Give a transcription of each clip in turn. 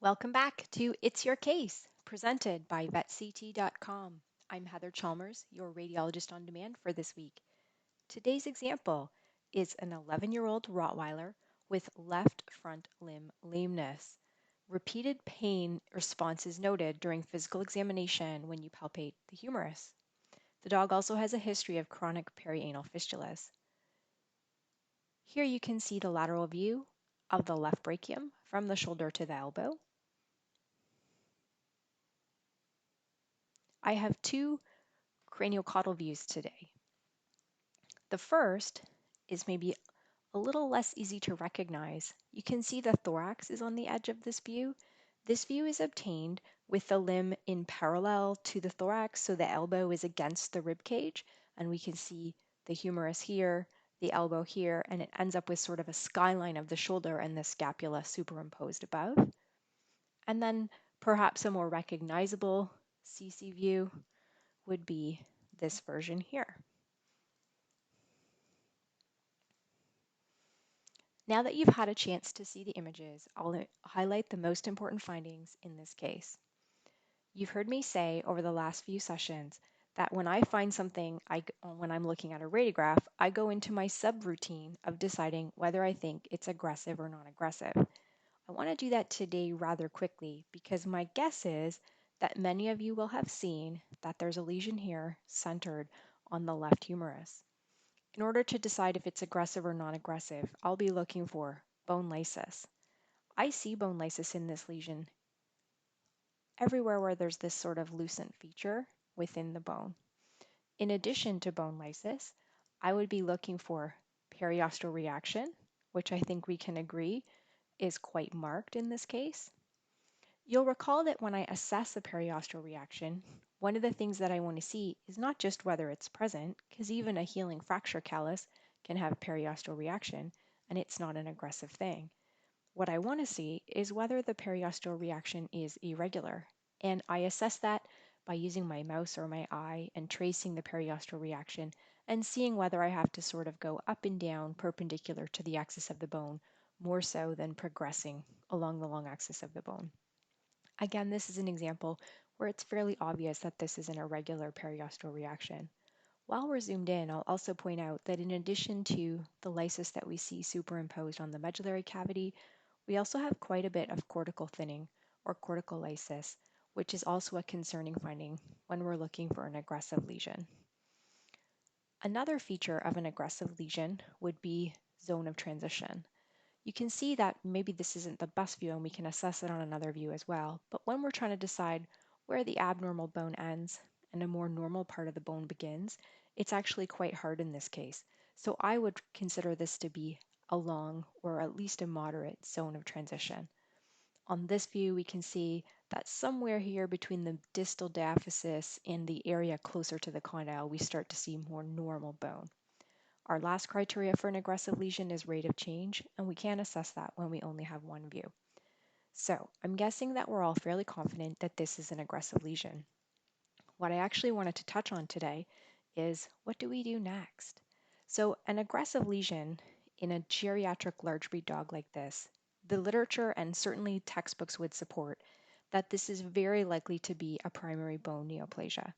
Welcome back to It's Your Case, presented by VetCT.com. I'm Heather Chalmers, your radiologist on demand for this week. Today's example is an 11-year-old Rottweiler with left front limb lameness. Repeated pain responses noted during physical examination when you palpate the humerus. The dog also has a history of chronic perianal fistulas. Here you can see the lateral view of the left brachium from the shoulder to the elbow. I have two cranial caudal views today. The first is maybe a little less easy to recognize. You can see the thorax is on the edge of this view. This view is obtained with the limb in parallel to the thorax, so the elbow is against the rib cage, and we can see the humerus here, the elbow here, and it ends up with sort of a skyline of the shoulder and the scapula superimposed above. And then perhaps a more recognizable CC view would be this version here. Now that you've had a chance to see the images, I'll highlight the most important findings in this case. You've heard me say over the last few sessions that when I find something when I'm looking at a radiograph, I go into my subroutine of deciding whether I think it's aggressive or non-aggressive. I want to do that today rather quickly because my guess is that many of you will have seen that there's a lesion here centered on the left humerus. In order to decide if it's aggressive or non-aggressive, I'll be looking for bone lysis. I see bone lysis in this lesion everywhere where there's this sort of lucent feature within the bone. In addition to bone lysis, I would be looking for periosteal reaction, which I think we can agree is quite marked in this case. You'll recall that when I assess a periosteal reaction, one of the things that I want to see is not just whether it's present, because even a healing fracture callus can have periosteal reaction, and it's not an aggressive thing. What I want to see is whether the periosteal reaction is irregular, and I assess that by using my mouse or my eye and tracing the periosteal reaction and seeing whether I have to sort of go up and down perpendicular to the axis of the bone, more so than progressing along the long axis of the bone. Again, this is an example where it's fairly obvious that this is an irregular periosteal reaction. While we're zoomed in, I'll also point out that in addition to the lysis that we see superimposed on the medullary cavity, we also have quite a bit of cortical thinning or cortical lysis, which is also a concerning finding when we're looking for an aggressive lesion. Another feature of an aggressive lesion would be zone of transition. You can see that maybe this isn't the best view and we can assess it on another view as well, but when we're trying to decide where the abnormal bone ends and a more normal part of the bone begins, it's actually quite hard in this case. So I would consider this to be a long or at least a moderate zone of transition. On this view, we can see that somewhere here between the distal diaphysis and the area closer to the condyle, we start to see more normal bone. Our last criteria for an aggressive lesion is rate of change, and we can't assess that when we only have one view. So I'm guessing that we're all fairly confident that this is an aggressive lesion. What I actually wanted to touch on today is what do we do next? So an aggressive lesion in a geriatric large breed dog like this, the literature and certainly textbooks would support that this is very likely to be a primary bone neoplasia.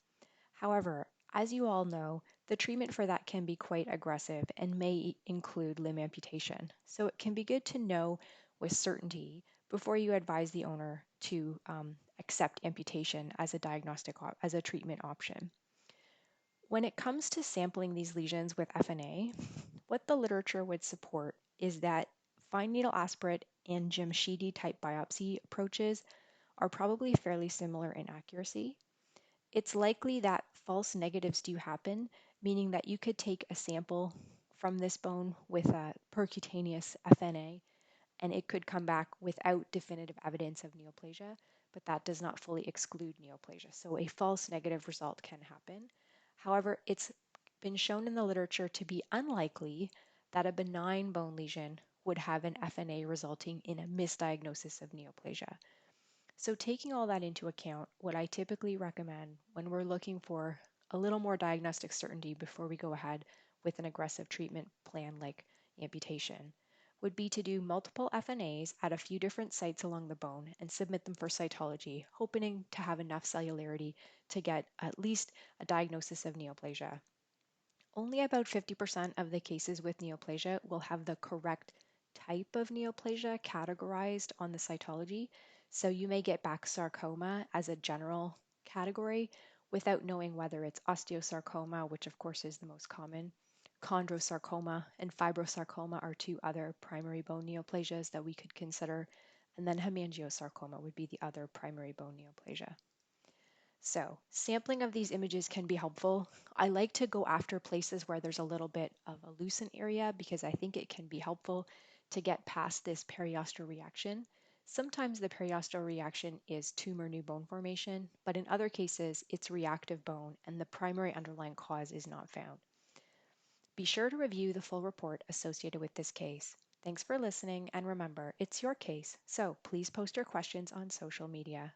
However, as you all know, the treatment for that can be quite aggressive and may include limb amputation. So it can be good to know with certainty before you advise the owner to accept amputation as as a treatment option. When it comes to sampling these lesions with FNA, what the literature would support is that fine needle aspirate and Jamshidi type biopsy approaches are probably fairly similar in accuracy. It's likely that false negatives do happen, meaning that you could take a sample from this bone with a percutaneous FNA and it could come back without definitive evidence of neoplasia, but that does not fully exclude neoplasia. So a false negative result can happen. However, it's been shown in the literature to be unlikely that a benign bone lesion would have an FNA resulting in a misdiagnosis of neoplasia. So taking all that into account, what I typically recommend when we're looking for a little more diagnostic certainty before we go ahead with an aggressive treatment plan like amputation, would be to do multiple FNAs at a few different sites along the bone and submit them for cytology, hoping to have enough cellularity to get at least a diagnosis of neoplasia. Only about 50% of the cases with neoplasia will have the correct type of neoplasia categorized on the cytology. So you may get back sarcoma as a general category without knowing whether it's osteosarcoma, which of course is the most common. Chondrosarcoma and fibrosarcoma are two other primary bone neoplasias that we could consider. And then hemangiosarcoma would be the other primary bone neoplasia. So, sampling of these images can be helpful. I like to go after places where there's a little bit of a loosened area because I think it can be helpful to get past this periosteal reaction. Sometimes the periosteal reaction is tumor new bone formation, but in other cases, it's reactive bone and the primary underlying cause is not found. Be sure to review the full report associated with this case. Thanks for listening, and remember, it's your case, so please post your questions on social media.